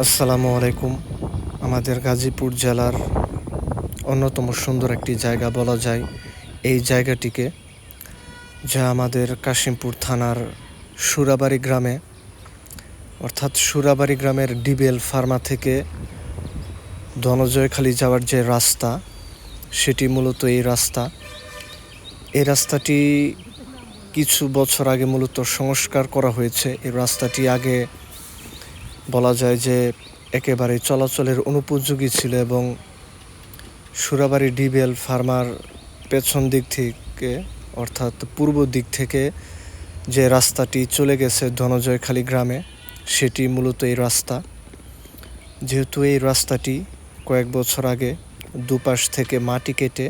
আসসালামু আলাইকুম। আমাদের গাজীপুর জেলার অন্যতম সুন্দর একটি জায়গা বলা যায় এই জায়গাটিকে, যা আমাদের কাশিমপুর থানার সুরাবাড়ি গ্রামে, অর্থাৎ সুরাবাড়ি গ্রামের ডিবেল ফার্মা থেকে ধনজয়খালী যাওয়ার যে রাস্তা, সেটি মূলত এই রাস্তা। এই রাস্তাটি কিছু বছর আগে মূলত সংস্কার করা হয়েছে। এই রাস্তাটি আগে বলা যায় যে একেবারে চলাচলের অনুপযোগী ছিল এবং সুরাবাড়ি ডিবেল ফার্মার পেছন দিক থেকে, অর্থাৎ পূর্ব দিক থেকে যে রাস্তাটি চলে গেছে ধনজয়খালী গ্রামে, সেটি মূলত এই রাস্তা। যেহেতু এই রাস্তাটি কয়েক বছর আগে দুপাশ থেকে মাটি কেটে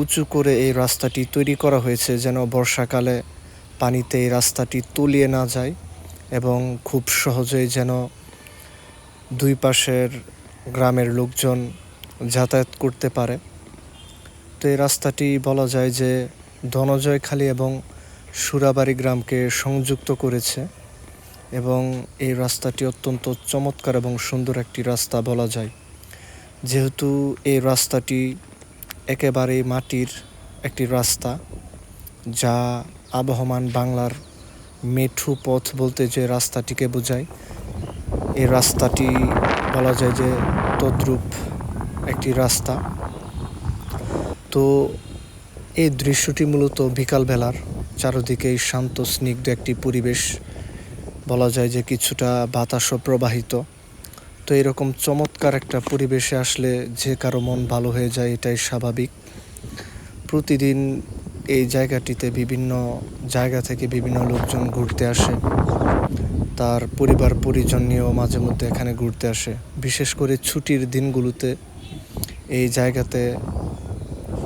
উঁচু করে এই রাস্তাটি তৈরি করা হয়েছে, যেন বর্ষাকালে পানিতে এই রাস্তাটি তলিয়ে না যায় এবং খুব সহজেই যেন দুই পাশের গ্রামের লোকজন যাতায়াত করতে পারে। তো এই রাস্তাটি বলা যায় যে ধনজয়খালী এবং সুরাবাড়ি গ্রামকে সংযুক্ত করেছে এবং এই রাস্তাটি অত্যন্ত চমৎকার এবং সুন্দর একটি রাস্তা বলা যায়। যেহেতু এই রাস্তাটি একেবারেই মাটির একটি রাস্তা, যা আবহমান বাংলার মেঠু পথ বলতে যে রাস্তাটিকে বোঝায়, এই রাস্তাটি বলা যায় যে তদ্রূপ একটি রাস্তা। তো এই দৃশ্যটি মূলত বিকালবেলার, চারদিকেই শান্ত স্নিগ্ধ একটি পরিবেশ, বলা যায় যে কিছুটা বাতাসও প্রবাহিত। তো এরকম চমৎকার একটা পরিবেশে আসলে যে কারো মন ভালো হয়ে যায়, এটাই স্বাভাবিক। প্রতিদিন এই জায়গাটিতে বিভিন্ন জায়গা থেকে বিভিন্ন লোকজন ঘুরতে আসে, তার পরিবার পরিজন নিয়েও মাঝে মধ্যে এখানে ঘুরতে আসে। বিশেষ করে ছুটির দিনগুলোতে এই জায়গাতে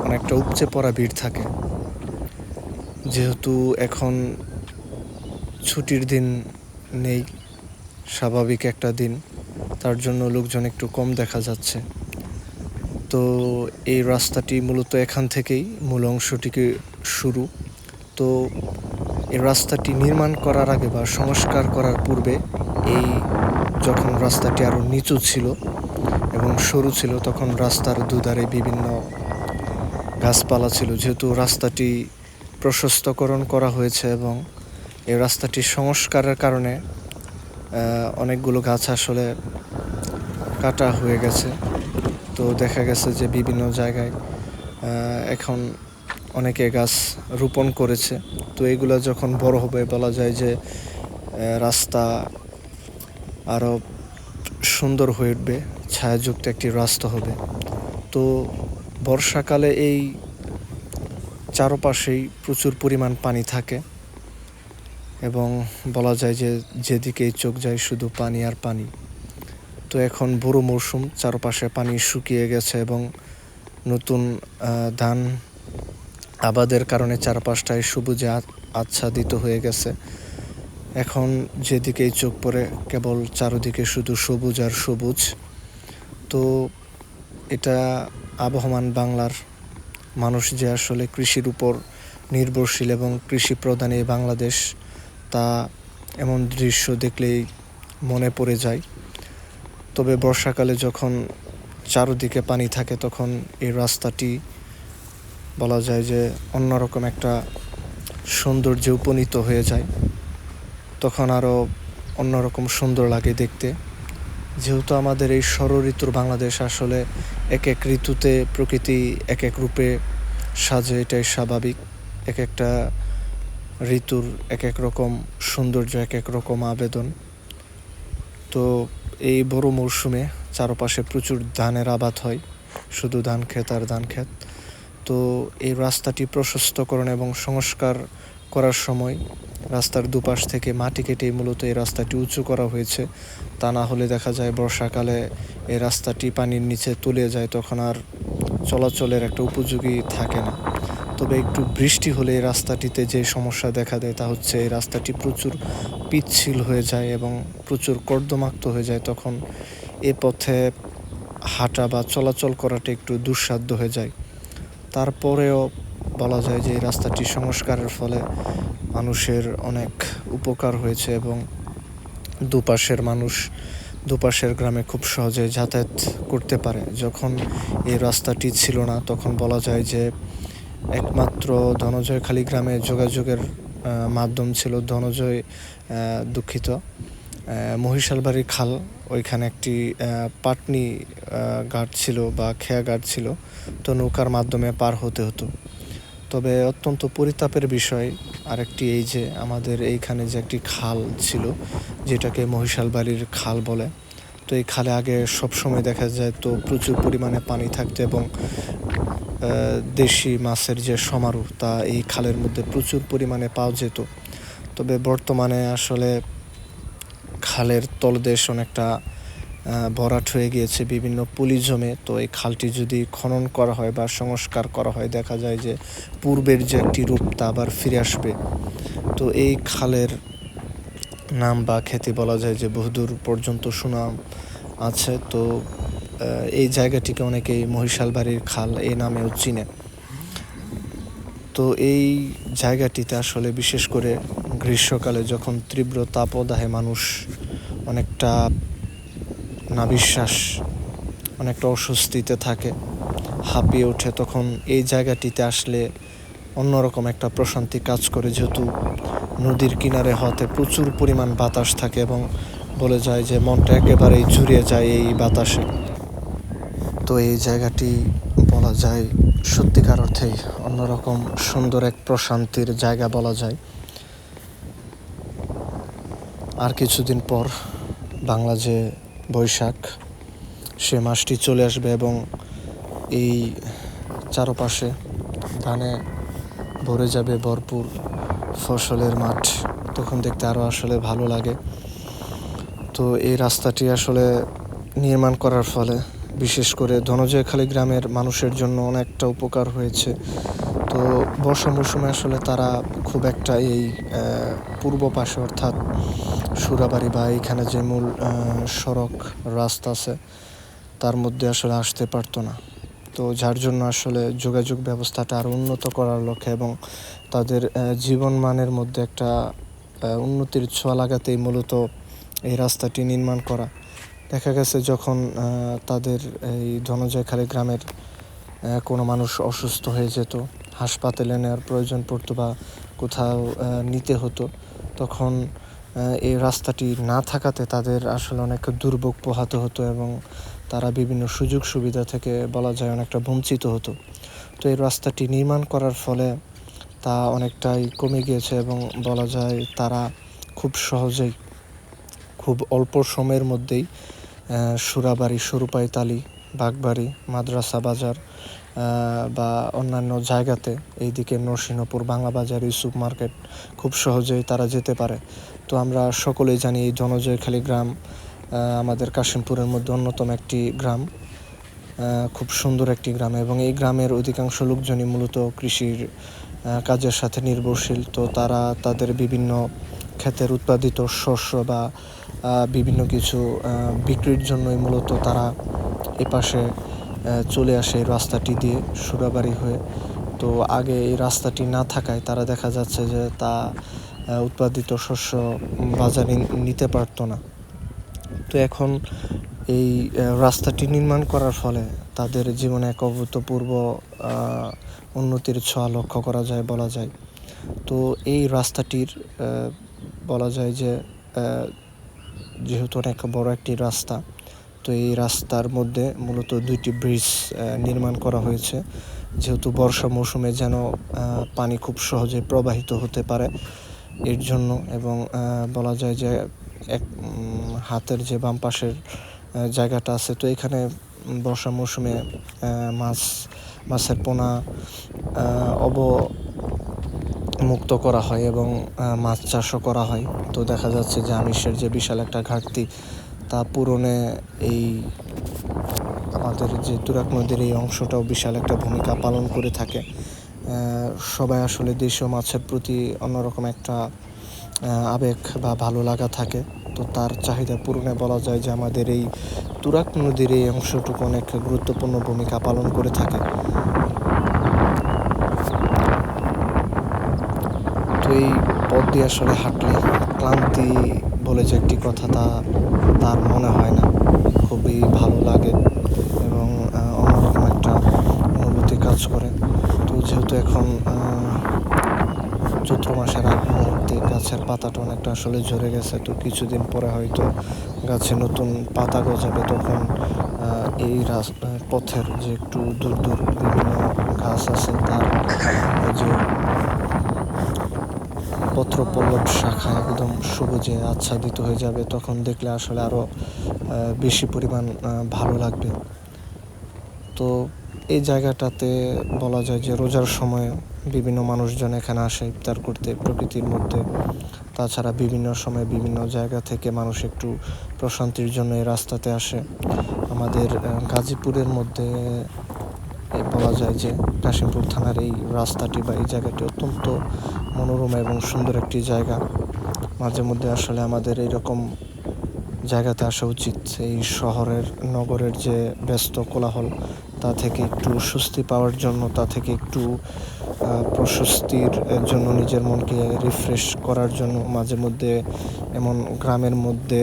অনেকটা উপচে পড়া ভিড় থাকে। যেহেতু এখন ছুটির দিন নেই, স্বাভাবিক একটা দিন, তার জন্য লোকজন একটু কম দেখা যাচ্ছে। তো এই রাস্তাটি মূলত এখান থেকেই মূল অংশটিকে শুরু। তো এই রাস্তাটি নির্মাণ করার আগে বা সংস্কার করার পূর্বে, এই যখন রাস্তাটি আরও নিচু ছিল এবং সরু ছিল, তখন রাস্তার দুধারে বিভিন্ন গাছপালা ছিল। যেহেতু রাস্তাটি প্রশস্তকরণ করা হয়েছে এবং এই রাস্তাটি সংস্কারের কারণে অনেকগুলো গাছ আসলে কাটা হয়ে গেছে। তো দেখা গেছে যে বিভিন্ন জায়গায় এখন অনেকে গাছ রোপণ করেছে। তো এগুলো যখন বড় হবে, বলা যায় যে রাস্তা আরও সুন্দর হয়ে উঠবে, ছায়াযুক্ত একটি রাস্তা হবে। তো বর্ষাকালে এই চারপাশেই প্রচুর পরিমাণ পানি থাকে এবং বলা যায় যে যেদিকেই চোখ যায় শুধু পানি আর পানি। তো এখন বোরো মৌসুম, চারপাশে পানি শুকিয়ে গেছে এবং নতুন ধান আবাদের কারণে চারপাশটায় সবুজে আচ্ছাদিত হয়ে গেছে। এখন যেদিকেই চোখ পড়ে কেবল চারদিকে শুধু সবুজ আর সবুজ। তো এটা আবহমান বাংলার মানুষ যে আসলে কৃষির উপর নির্ভরশীল এবং কৃষি প্রধানে বাংলাদেশ, তা এমন দৃশ্য দেখলেই মনে পড়ে যায়। তবে বর্ষাকালে যখন চারদিকে পানি থাকে, তখন এই রাস্তাটি বলা যায় যে অন্যরকম একটা সৌন্দর্যে উপনীত হয়ে যায়। তখন আরও অন্যরকম সুন্দর লাগে দেখতে। যেহেতু আমাদের এই ষড়ঋতুর বাংলাদেশ, আসলে এক এক ঋতুতে প্রকৃতি এক এক রূপে সাজে, এটাই স্বাভাবিক। এক একটা ঋতুর এক এক রকম সৌন্দর্য, এক এক রকম আবেদন। তো এই বড় মৌসুমে চারপাশে প্রচুর ধানের আবাদ হয়, শুধু ধান ক্ষেত আর ধান ক্ষেত। তো এই রাস্তাটি প্রশস্তকরণ এবং সংস্কার করার সময় রাস্তার দুপাশ থেকে মাটি কেটে মূলত এই রাস্তাটি উঁচু করা হয়েছে। তা না হলে দেখা যায় বর্ষাকালে এই রাস্তাটি পানির নিচে তলিয়ে যায়, তখন আর চলাচলের একটা উপযোগী থাকে না। তবে একটু বৃষ্টি হলে এই রাস্তাটিতে যে সমস্যা দেখা দেয়, তা হচ্ছে এই রাস্তাটি প্রচুর পিচ্ছিল হয়ে যায় এবং প্রচুর কর্দমাক্ত হয়ে যায়। তখন এ পথে হাঁটা বা চলাচল করাটা একটু দুঃসাধ্য হয়ে যায়। তারপরেও বলা যায় যে এই রাস্তাটি সংস্কারের ফলে মানুষের অনেক উপকার হয়েছে এবং দুপাশের মানুষ দুপাশের গ্রামে খুব সহজে যাতায়াত করতে পারে। যখন এই রাস্তাটি ছিল না তখন বলা যায় যে একমাত্র ধনজয়খালী গ্রামে যোগাযোগের মাধ্যম ছিল দুঃখিত মহিশালবাড়ির খাল। ওইখানে একটি পাটনি ঘাট ছিল বা খেয়া ঘাট ছিল, তো নৌকার মাধ্যমে পার হতে হতো। তবে অত্যন্ত পরিতাপের বিষয় আরেকটি এই যে আমাদের এইখানে যে একটি খাল ছিল যেটাকে মহিশালবাড়ির খাল বলে, তো এই খালে আগে সবসময় দেখা যায় তো প্রচুর পরিমাণে পানি থাকতো এবং দেশি মাছের যে সমারোহ তা এই খালের মধ্যে প্রচুর পরিমাণে পাওয়া যেত। তবে বর্তমানে আসলে খালের তলদেশ অনেকটা ভরাট হয়ে গিয়েছে বিভিন্ন পলি জমে। তো এই খালটি যদি খনন করা হয় বা সংস্কার করা হয় দেখা যায় যে পূর্বের যে একটি রূপ তা আবার ফিরে আসবে। তো এই খালের নাম বা খ্যাতি বলা যায় যে বহুদূর পর্যন্ত সুনাম আছে। তো এই জায়গাটিকে অনেকেই মহিশালবাড়ির খাল এই নামেও চিনে। তো এই জায়গাটিতে আসলে বিশেষ করে গ্রীষ্মকালে যখন তীব্র তাপদাহে মানুষ অনেকটা নাভিশ্বাস অনেকটা অস্বস্তিতে থাকে, হাঁপিয়ে ওঠে, তখন এই জায়গাটিতে আসলে অন্যরকম একটা প্রশান্তি কাজ করে, যেহেতু নদীর কিনারে হতে প্রচুর পরিমাণ বাতাস থাকে এবং বলে যায় যে মনটা একেবারেই জুড়িয়ে যায় এই বাতাসে। তো এই জায়গাটি বলা যায় সত্যিকার অর্থেই অন্যরকম সুন্দর এক প্রশান্তির জায়গা বলা যায়। আর কিছুদিন পর বাংলা যে বৈশাখ, সে মাসটি চলে আসবে এবং এই চারপাশে ধানে ভরে যাবে ভরপুর ফসলের মাঠ। তখন দেখতে আরও আসলে ভালো লাগে। তো এই রাস্তাটি আসলে নির্মাণ করার ফলে বিশেষ করে ধনজয়খালী গ্রামের মানুষের জন্য অনেকটা উপকার হয়েছে। তো বর্ষা মৌসুমে আসলে তারা খুব একটা এই পূর্ব পাশে অর্থাৎ সুরাবাড়ি বা এইখানে যে মূল সড়ক রাস্তা আছে তার মধ্যে আসলে আসতে পারতো না। তো যার জন্য আসলে যোগাযোগ ব্যবস্থাটা আরও উন্নত করার লক্ষ্যে এবং তাদের জীবনমানের মধ্যে একটা উন্নতির ছোঁয়া লাগাতেই মূলত এই রাস্তাটি নির্মাণ করা। দেখা গেছে যখন তাদের এই ধনজয়খালী গ্রামের কোনো মানুষ অসুস্থ হয়ে যেত, হাসপাতালে নেওয়ার প্রয়োজন পড়তো বা কোথাও নিতে হতো, তখন এই রাস্তাটি না থাকাতে তাদের আসলে অনেক দুর্ভোগ পোহাতে হতো এবং তারা বিভিন্ন সুযোগ সুবিধা থেকে বলা যায় অনেকটা বঞ্চিত হতো। তো এই রাস্তাটি নির্মাণ করার ফলে তা অনেকটাই কমে গিয়েছে এবং বলা যায় তারা খুব সহজেই খুব অল্প সময়ের মধ্যেই সুরাবাড়ি, সরুপাইতালি, বাগবাড়ি, মাদ্রাসা বাজার বা অন্যান্য জায়গাতে, এইদিকে নরসিংহপুর, বাংলা বাজার, ইউসুফ মার্কেট খুব সহজেই তারা যেতে পারে। তো আমরা সকলেই জানি এই ধনজয়খালী গ্রাম আমাদের কাশিমপুরের মধ্যে অন্যতম একটি গ্রাম, খুব সুন্দর একটি গ্রাম এবং এই গ্রামের অধিকাংশ লোকজনই মূলত কৃষির কাজের সাথে নির্ভরশীল। তো তারা তাদের বিভিন্ন ক্ষেতের উৎপাদিত শস্য বা বিভিন্ন কিছু বিক্রির জন্যই মূলত তারা এপাশে চলে আসে এই রাস্তাটি দিয়ে সুরাবাড়ি হয়ে। তো আগে এই রাস্তাটি না থাকায় তারা দেখা যাচ্ছে যে তা উৎপাদিত শস্য বাজারে নিতে পারতো না। তো এখন এই রাস্তাটি নির্মাণ করার ফলে তাদের জীবনে এক অভূতপূর্ব উন্নতির ছোঁয়া লক্ষ্য করা যায় বলা যায়। তো এই রাস্তাটির বলা যায় যে যেহেতু অনেক বড় একটি রাস্তা, তো এই রাস্তার মধ্যে মূলত 2টি ব্রিজ নির্মাণ করা হয়েছে, যেহেতু বর্ষা মৌসুমে যেন পানি খুব সহজে প্রবাহিত হতে পারে এর জন্য। এবং বলা যায় যে এক হাতের যে বাম পাশের জায়গাটা আছে, তো এখানে বর্ষা মৌসুমে মাছের পোনা মুক্ত করা হয় এবং মাছ চাষও করা হয়। তো দেখা যাচ্ছে যে আমিষের যে বিশাল একটা ঘাটতি তা পূরণে এই আমাদের যে তুরাগ নদীর এই অংশটাও বিশাল একটা ভূমিকা পালন করে থাকে। সবাই আসলে দেশীয় মাছের প্রতি অন্যরকম একটা আবেগ বা ভালো লাগা থাকে। তো তার চাহিদা পূরণে বলা যায় যে আমাদের এই তুরাগ নদীর এই অংশটুকু অনেক গুরুত্বপূর্ণ ভূমিকা পালন করে থাকে। তো এই পথ দিয়ে আসলে হাঁটলে ক্লান্তি বলে যে একটি কথা তা তার মনে হয় না। এখন চৈত্র মাসের আগ মুহূর্তে গাছের পাতাটা অনেকটা আসলে ঝরে গেছে, তো কিছুদিন পরে হয়তো গাছে নতুন পাতা গজাবে। তখন এই পথের যে একটু দূর দূর বিভিন্ন গাছ আছে তার যে পত্রপল্লব শাখা একদম সবুজে আচ্ছাদিত হয়ে যাবে, তখন দেখলে আসলে আরও বেশি পরিমাণ ভালো লাগবে। তো এই জায়গাটাতে বলা যায় যে রোজার সময় বিভিন্ন মানুষজন এখানে আসে ইফতার করতে প্রকৃতির মধ্যে। তাছাড়া বিভিন্ন সময় বিভিন্ন জায়গা থেকে মানুষ একটু প্রশান্তির জন্য এই রাস্তাতে আসে। আমাদের গাজীপুরের মধ্যে বলা যায় যে কাশিমপুর থানার এই রাস্তাটি বা এই জায়গাটি অত্যন্ত মনোরম এবং সুন্দর একটি জায়গা। মাঝে মধ্যে আসলে আমাদের এইরকম জায়গাতে আসা উচিত। এই শহরের নগরের যে ব্যস্ত কোলাহল তা থেকে একটু স্বস্তি পাওয়ার জন্য, তা থেকে একটু প্রশস্তির জন্য, নিজের মনকে রিফ্রেশ করার জন্য মাঝে মধ্যে এমন গ্রামের মধ্যে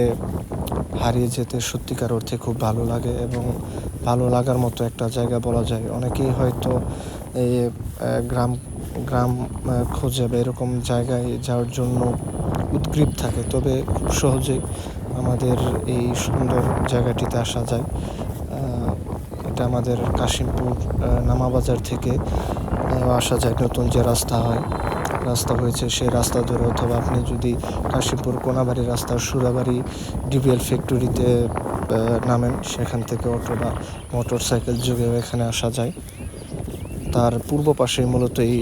হারিয়ে যেতে সত্যিকার অর্থে খুব ভালো লাগে এবং ভালো লাগার মতো একটা জায়গা বলা যায়। অনেকেই হয়তো এই গ্রাম গ্রাম খোঁজে বা এরকম জায়গায় যাওয়ার জন্য উদগ্রীব থাকে, তবে খুব সহজেই আমাদের এই সুন্দর জায়গাটিতে আসা যায়। এটা আমাদের কাশিমপুর নামাবাজার থেকে আসা যায়। নতুন যে রাস্তা হয়েছে সেই রাস্তা ধরে, অথবা আপনি যদি কাশিমপুর কোনাবাড়ি রাস্তার সুরাবাড়ি ডিবিএল ফ্যাক্টরিতে নামেন, সেখান থেকে অটো বা মোটর সাইকেল যোগেও এখানে আসা যায়। তার পূর্ব পাশেই মূলত এই